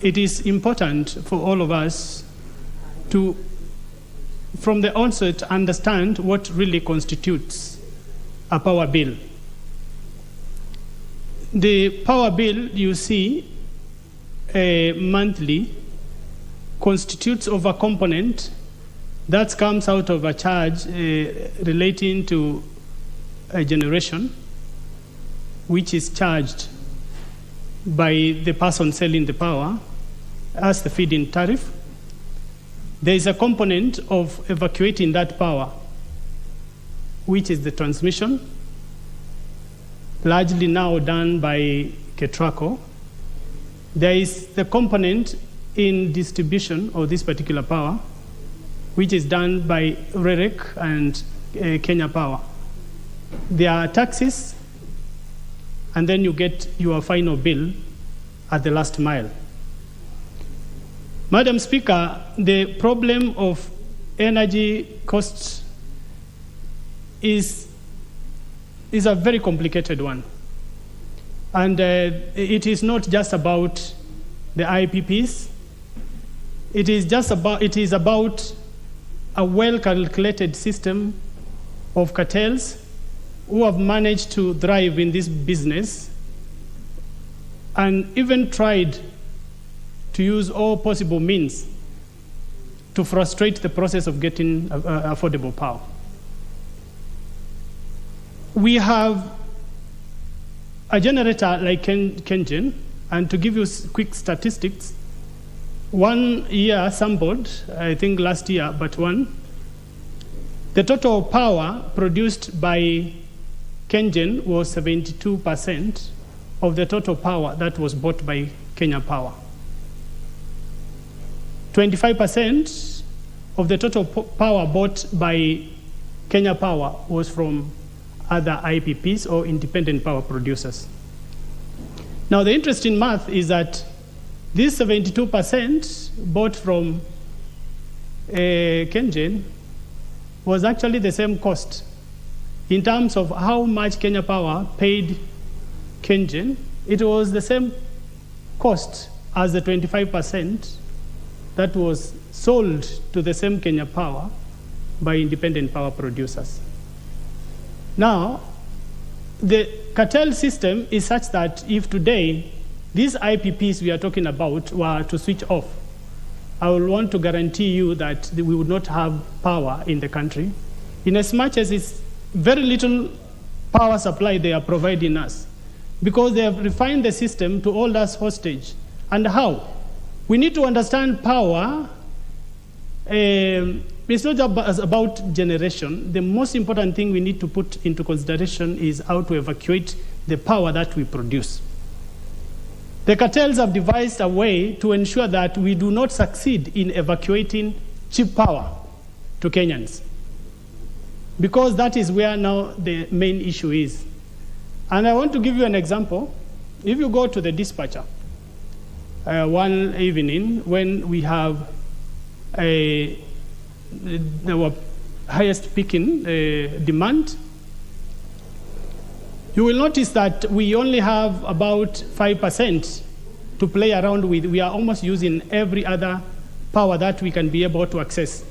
It is important for all of us to, from the onset, understand what really constitutes a power bill. The power bill you see monthly constitutes of a component that comes out of a charge relating to a generation, which is charged by the person selling the power as the feed-in tariff. There is a component of evacuating that power, which is the transmission, largely now done by KETRACO. There is the component in distribution of this particular power, which is done by REREC and Kenya Power. There are taxes, and then you get your final bill at the last mile. Madam Speaker, the problem of energy costs is a very complicated one. And it is not just about the IPPs. It is about a well-calculated system of cartels who have managed to thrive in this business and even tried to use all possible means to frustrate the process of getting affordable power. We have a generator like Kengen, and to give you quick statistics, 1 year sampled, I think last year, but one, the total power produced by Kengen was 72% of the total power that was bought by Kenya Power. 25% of the total power bought by Kenya Power was from other IPPs or independent power producers. Now, the interesting math is that this 72% bought from Kengen was actually the same cost in terms of how much Kenya Power paid Kengen. It was the same cost as the 25% that was sold to the same Kenya Power by independent power producers. Now, the cartel system is such that if today these IPPs we are talking about were to switch off, I will want to guarantee you that we would not have power in the country, in as much as it's very little power supply they are providing us, because they have refined the system to hold us hostage. And how? We need to understand power. It's not about generation. The most important thing we need to put into consideration is how to evacuate the power that we produce. The cartels have devised a way to ensure that we do not succeed in evacuating cheap power to Kenyans, because that is where now the main issue is. And I want to give you an example. If you go to the dispatcher one evening when we have our highest peaking demand, you will notice that we only have about 5% to play around with. We are almost using every other power that we can be able to access.